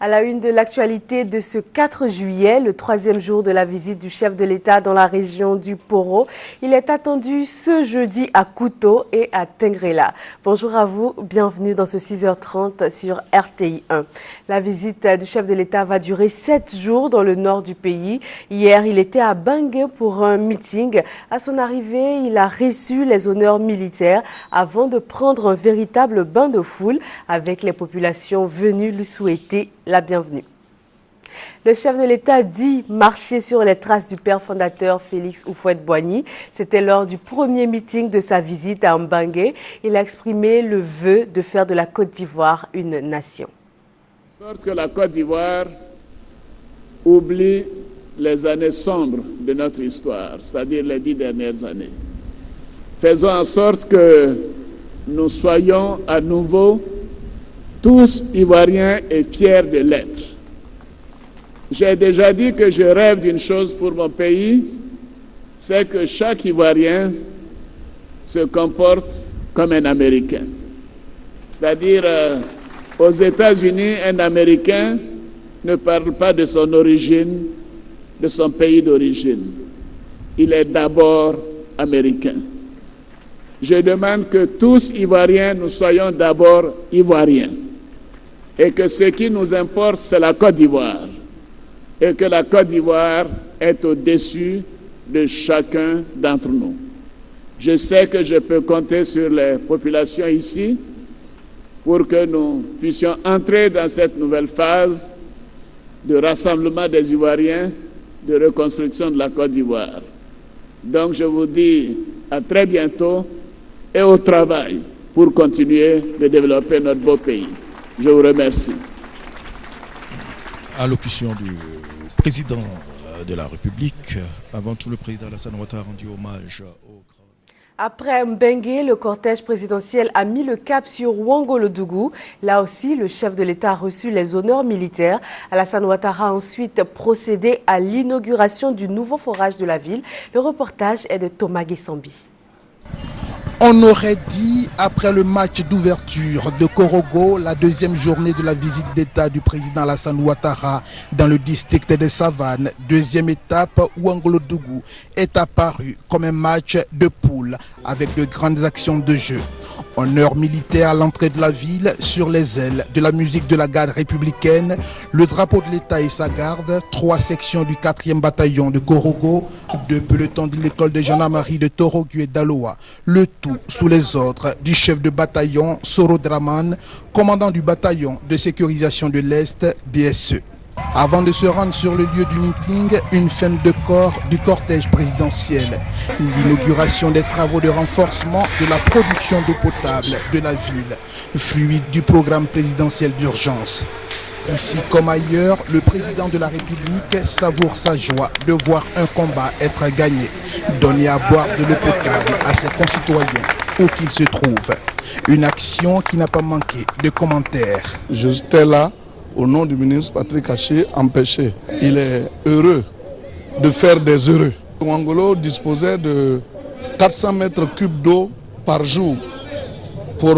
À la une de l'actualité de ce 4 juillet, le 3e jour de la visite du chef de l'État dans la région du Poro. Il est attendu ce jeudi à Kuto et à Tengrela. Bonjour à vous, bienvenue dans ce 6h30 sur RTI 1. La visite du chef de l'État va durer 7 jours dans le nord du pays. Hier, il était à Bangue pour un meeting. À son arrivée, il a reçu les honneurs militaires avant de prendre un véritable bain de foule avec les populations venues lui souhaiter la bienvenue. Le chef de l'État dit marcher sur les traces du père fondateur Félix Houphouët-Boigny. C'était lors du premier meeting de sa visite à Mbangué. Il a exprimé le vœu de faire de la Côte d'Ivoire une nation. De sorte que la Côte d'Ivoire oublie les années sombres de notre histoire, c'est-à-dire les 10 dernières années. Faisons en sorte que nous soyons à nouveau tous Ivoiriens et fiers de l'être. J'ai déjà dit que je rêve d'une chose pour mon pays, c'est que chaque Ivoirien se comporte comme un Américain. C'est-à-dire, aux États-Unis, un Américain ne parle pas de son origine, de son pays d'origine. Il est d'abord Américain. Je demande que tous Ivoiriens, nous soyons d'abord Ivoiriens. Et que ce qui nous importe, c'est la Côte d'Ivoire. Et que la Côte d'Ivoire est au-dessus de chacun d'entre nous. Je sais que je peux compter sur les populations ici pour que nous puissions entrer dans cette nouvelle phase de rassemblement des Ivoiriens, de reconstruction de la Côte d'Ivoire. Donc je vous dis à très bientôt et au travail pour continuer de développer notre beau pays. Je vous remercie. Allocution du président de la République. Avant tout, le président Alassane Ouattara a rendu hommage au grand... Après Mbengue, le cortège présidentiel a mis le cap sur Ouangolodougou. Là aussi, le chef de l'État a reçu les honneurs militaires. Alassane Ouattara a ensuite procédé à l'inauguration du nouveau forage de la ville. Le reportage est de Thomas Guessambi. On aurait dit, après le match d'ouverture de Korogo, la deuxième journée de la visite d'État du président Alassane Ouattara dans le district des Savanes, deuxième étape où Ouangolodougou est apparu comme un match de poule avec de grandes actions de jeu. Honneur militaire à l'entrée de la ville, sur les ailes de la musique de la garde républicaine, le drapeau de l'État et sa garde, 3 sections du 4e bataillon de Korogo, 2 pelotons de l'école de gendarmerie de Torogu et d'Aloa, le tout sous les ordres du chef de bataillon Soro Draman, commandant du bataillon de sécurisation de l'Est, BSE. Avant de se rendre sur le lieu du meeting, une fin de corps du cortège présidentiel, l'inauguration des travaux de renforcement de la production d'eau potable de la ville, fluide du programme présidentiel d'urgence. Ici comme ailleurs, le président de la République savoure sa joie de voir un combat être gagné, donner à boire de l'eau potable à ses concitoyens où qu'ils se trouvent. Une action qui n'a pas manqué de commentaires. J'étais là au nom du ministre Patrick Haché, empêché. Il est heureux de faire des heureux. Ouangolo disposait de 400 mètres cubes d'eau par jour pour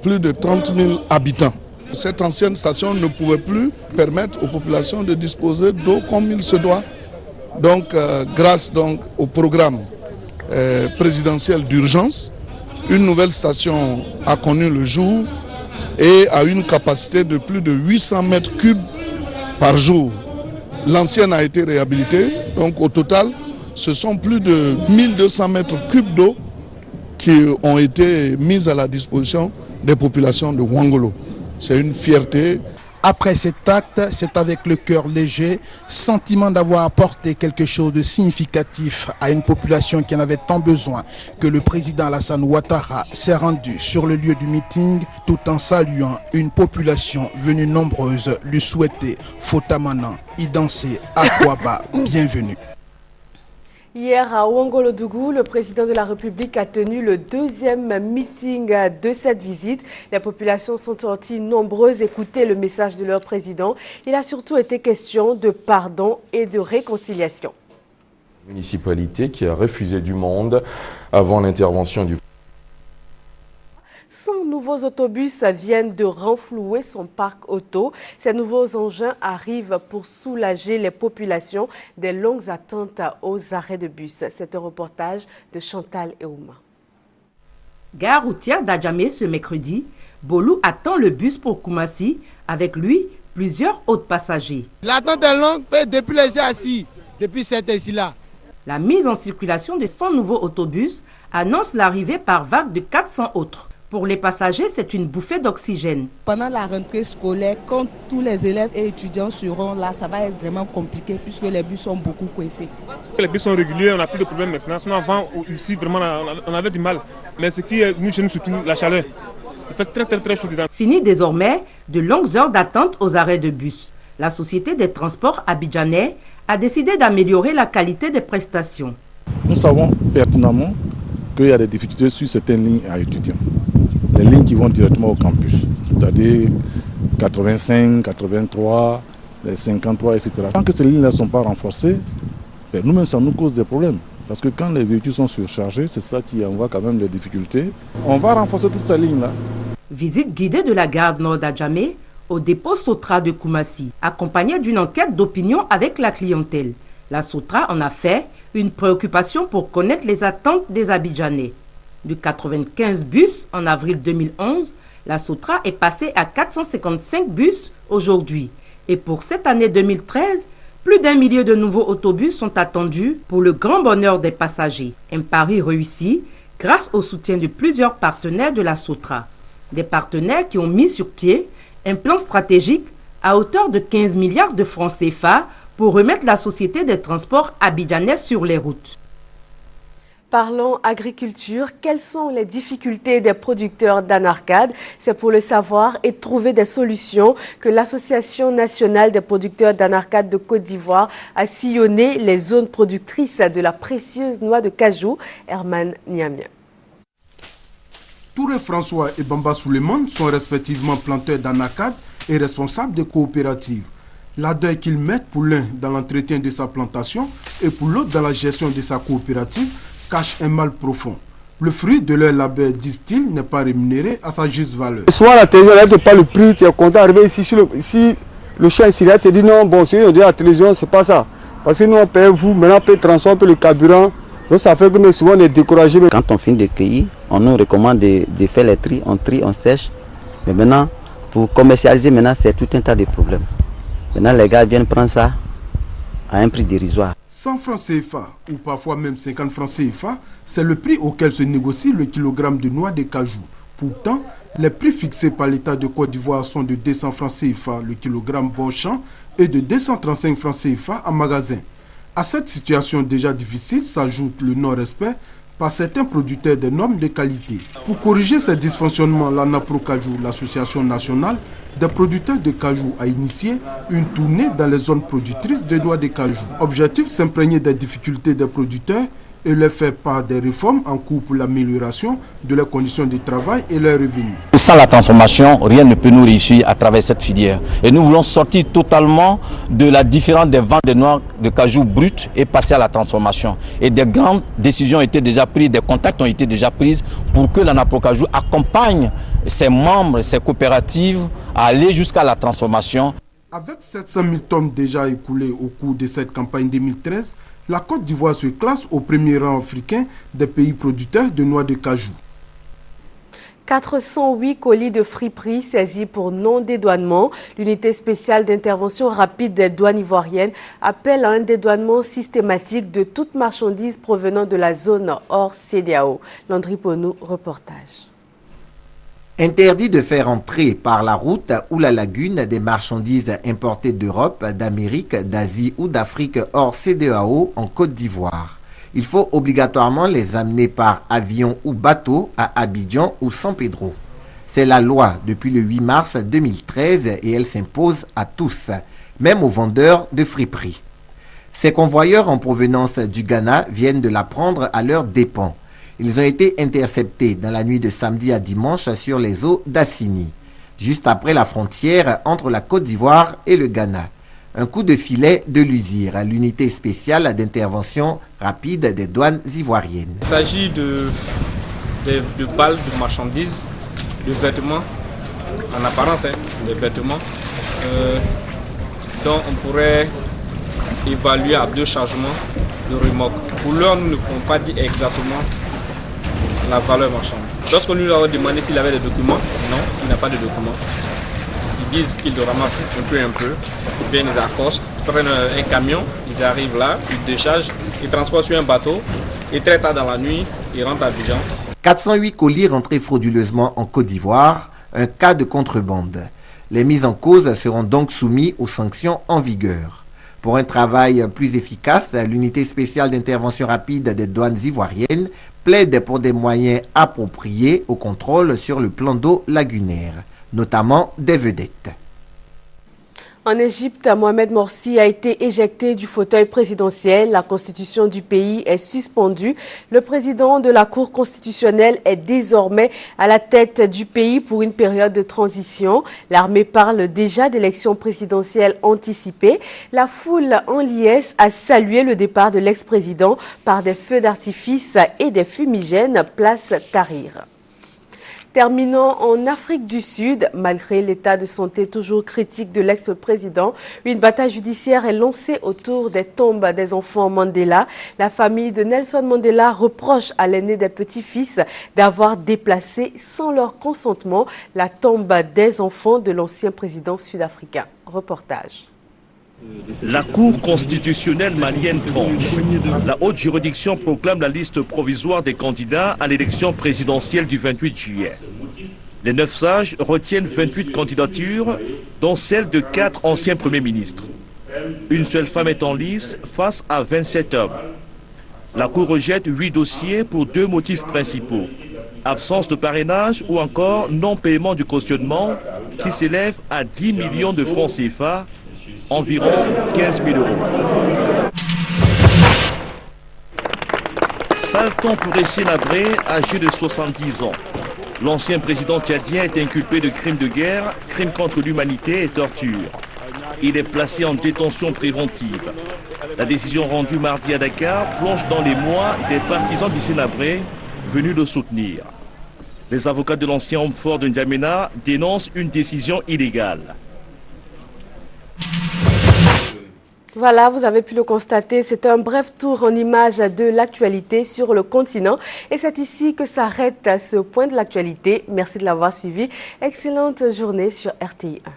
plus de 30 000 habitants. Cette ancienne station ne pouvait plus permettre aux populations de disposer d'eau comme il se doit. Donc, grâce au programme présidentiel d'urgence, une nouvelle station a connu le jour et a une capacité de plus de 800 mètres cubes par jour. L'ancienne a été réhabilitée, donc au total, ce sont plus de 1200 mètres cubes d'eau qui ont été mises à la disposition des populations de Ouangolo. C'est une fierté. Après cet acte, c'est avec le cœur léger, sentiment d'avoir apporté quelque chose de significatif à une population qui en avait tant besoin, que le président Alassane Ouattara s'est rendu sur le lieu du meeting tout en saluant une population venue nombreuse lui souhaiter Fotamana, y danser, Akwaba, bienvenue. Hier à Ouangolodougou, le président de la République a tenu le 2e meeting de cette visite. Les populations sont sorties nombreuses écouter le message de leur président. Il a surtout été question de pardon et de réconciliation. Municipalité qui a refusé du monde avant l'intervention du 100 nouveaux autobus viennent de renflouer son parc auto. Ces nouveaux engins arrivent pour soulager les populations des longues attentes aux arrêts de bus. C'est un reportage de Chantal Eouma. Gare routière d'Adjamé ce mercredi, Bolou attend le bus pour Koumassi. Avec lui, plusieurs autres passagers. L'attente est longue depuis les assis, depuis cette heure-ci-là. La mise en circulation de 100 nouveaux autobus annonce l'arrivée par vague de 400 autres. Pour les passagers, c'est une bouffée d'oxygène. Pendant la rentrée scolaire, quand tous les élèves et étudiants seront là, ça va être vraiment compliqué puisque les bus sont beaucoup coincés. Les bus sont réguliers, on n'a plus de problème maintenant. Sinon avant, ici, vraiment, on avait du mal. Mais ce qui nous gêne surtout, la chaleur. Il fait très chaud dedans. Fini désormais de longues heures d'attente aux arrêts de bus. La Société des transports abidjanais a décidé d'améliorer la qualité des prestations. Nous savons pertinemment qu'il y a des difficultés sur certaines lignes à étudiants. Les lignes qui vont directement au campus, c'est-à-dire 85, 83, les 53, etc. Tant que ces lignes ne sont pas renforcées, nous-mêmes, ça nous cause des problèmes. Parce que quand les véhicules sont surchargés, c'est ça qui envoie quand même des difficultés. On va renforcer toutes ces lignes-là. Visite guidée de la gare nord d'Adjamé au dépôt Sotra de Koumassi, accompagnée d'une enquête d'opinion avec la clientèle. La Sotra en a fait une préoccupation pour connaître les attentes des Abidjanais. De 95 bus en avril 2011, la Sotra est passée à 455 bus aujourd'hui. Et pour cette année 2013, plus d'1 million de nouveaux autobus sont attendus pour le grand bonheur des passagers. Un pari réussi grâce au soutien de plusieurs partenaires de la Sotra. Des partenaires qui ont mis sur pied un plan stratégique à hauteur de 15 milliards de francs CFA pour remettre la Société des transports abidjanais sur les routes. Parlons agriculture. Quelles sont les difficultés des producteurs d'Anarcade? C'est pour le savoir et trouver des solutions que l'Association nationale des producteurs d'Anarcade de Côte d'Ivoire a sillonné les zones productrices de la précieuse noix de cajou. Herman Niamien. Touré François et Bamba Souleymane sont respectivement planteurs d'Anarcade et responsables de coopératives. La deuil qu'ils mettent pour l'un dans l'entretien de sa plantation et pour l'autre dans la gestion de sa coopérative cache un mal profond. Le fruit de leur labeur, disent-ils, n'est pas rémunéré à sa juste valeur. Soit la télévision, elle ne te pas le prix, tu es content d'arriver ici. Si le chien ici, là, te dit non, bon, si on dit à la télévision, c'est pas ça. Parce que nous, on paye vous, maintenant on paye le transport, on paye le carburant. Donc ça fait que nous, souvent, on est découragés. Quand on finit de cueillir, on nous recommande de faire les tris, on sèche. Mais maintenant, pour commercialiser, maintenant, c'est tout un tas de problèmes. Maintenant, les gars viennent prendre ça à un prix dérisoire. 100 francs CFA ou parfois même 50 francs CFA, c'est le prix auquel se négocie le kilogramme de noix de cajou. Pourtant, les prix fixés par l'État de Côte d'Ivoire sont de 200 francs CFA le kilogramme bon champ et de 235 francs CFA en magasin. À cette situation déjà difficile s'ajoute le non-respect par certains producteurs des normes de qualité. Pour corriger ces dysfonctionnements, l'ANAPRO-Cajou, l'association nationale des producteurs de cajou, a initié une tournée dans les zones productrices de noix de cajou. Objectif, s'imprégner des difficultés des producteurs et leur faire part des réformes en cours pour l'amélioration de leurs conditions de travail et leurs revenus. Sans la transformation, rien ne peut nous réussir à travers cette filière. Et nous voulons sortir totalement de la différence des ventes de noix de cajou brutes et passer à la transformation. Et des grandes décisions ont été déjà prises, des contacts ont été déjà pris pour que l'ANAPRO-Cajou accompagne ses membres, ses coopératives à aller jusqu'à la transformation. Avec 700 000 tonnes déjà écoulées au cours de cette campagne 2013, la Côte d'Ivoire se classe au premier rang africain des pays producteurs de noix de cajou. 408 colis de friperie saisis pour non-dédouanement. L'unité spéciale d'intervention rapide des douanes ivoiriennes appelle à un dédouanement systématique de toute marchandise provenant de la zone hors CEDEAO. Landry Ponou, reportage. Interdit de faire entrer par la route ou la lagune des marchandises importées d'Europe, d'Amérique, d'Asie ou d'Afrique hors CEDEAO en Côte d'Ivoire. Il faut obligatoirement les amener par avion ou bateau à Abidjan ou San Pedro. C'est la loi depuis le 8 mars 2013 et elle s'impose à tous, même aux vendeurs de friperies. Ces convoyeurs en provenance du Ghana viennent de la prendre à leurs dépens. Ils ont été interceptés dans la nuit de samedi à dimanche sur les eaux d'Assini, juste après la frontière entre la Côte d'Ivoire et le Ghana. Un coup de filet de l'USIR, l'unité spéciale d'intervention rapide des douanes ivoiriennes. Il s'agit de balles de marchandises de vêtements, en apparence, des vêtements, dont on pourrait évaluer à 2 chargements de remorque. Pour l'heure, nous ne pouvons pas dire exactement la valeur marchande. Lorsque nous leur avons demandé s'il avait des documents, non, il n'a pas de documents. Ils disent qu'ils le ramassent un peu, ils viennent, ils accostent, prennent un camion, ils arrivent là, ils déchargent, ils transportent sur un bateau, et très tard dans la nuit, ils rentrent à Abidjan. 408 colis rentrés frauduleusement en Côte d'Ivoire, un cas de contrebande. Les mises en cause seront donc soumises aux sanctions en vigueur. Pour un travail plus efficace, l'unité spéciale d'intervention rapide des douanes ivoiriennes plaide pour des moyens appropriés au contrôle sur le plan d'eau lagunaire, notamment des vedettes. En Égypte, Mohamed Morsi a été éjecté du fauteuil présidentiel. La constitution du pays est suspendue. Le président de la Cour constitutionnelle est désormais à la tête du pays pour une période de transition. L'armée parle déjà d'élections présidentielles anticipées. La foule en liesse a salué le départ de l'ex-président par des feux d'artifice et des fumigènes place Tahrir. Terminant en Afrique du Sud, malgré l'état de santé toujours critique de l'ex-président, une bataille judiciaire est lancée autour des tombes des enfants Mandela. La famille de Nelson Mandela reproche à l'aîné des petits-fils d'avoir déplacé sans leur consentement la tombe des enfants de l'ancien président sud-africain. Reportage. La Cour constitutionnelle malienne tranche. La haute juridiction proclame la liste provisoire des candidats à l'élection présidentielle du 28 juillet. Les 9 sages retiennent 28 candidatures, dont celle de 4 anciens premiers ministres. Une seule femme est en lice face à 27 hommes. La Cour rejette 8 dossiers pour 2 motifs principaux. Absence de parrainage ou encore non-paiement du cautionnement qui s'élève à 10 millions de francs CFA, environ 15 000 euros. Sale temps pour Essien Habré, âgé de 70 ans. L'ancien président tchadien est inculpé de crimes de guerre, crimes contre l'humanité et torture. Il est placé en détention préventive. La décision rendue mardi à Dakar plonge dans les mois des partisans d'Essien Habré venus le soutenir. Les avocats de l'ancien homme fort de N'Djamena dénoncent une décision illégale. Voilà, vous avez pu le constater, c'est un bref tour en images de l'actualité sur le continent. Et c'est ici que s'arrête ce point de l'actualité. Merci de l'avoir suivi. Excellente journée sur RTI 1.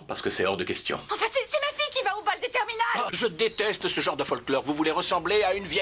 Parce que c'est hors de question. Enfin, c'est ma fille qui va au bal des terminales. Oh, je déteste ce genre de folklore. Vous voulez ressembler à une vieille...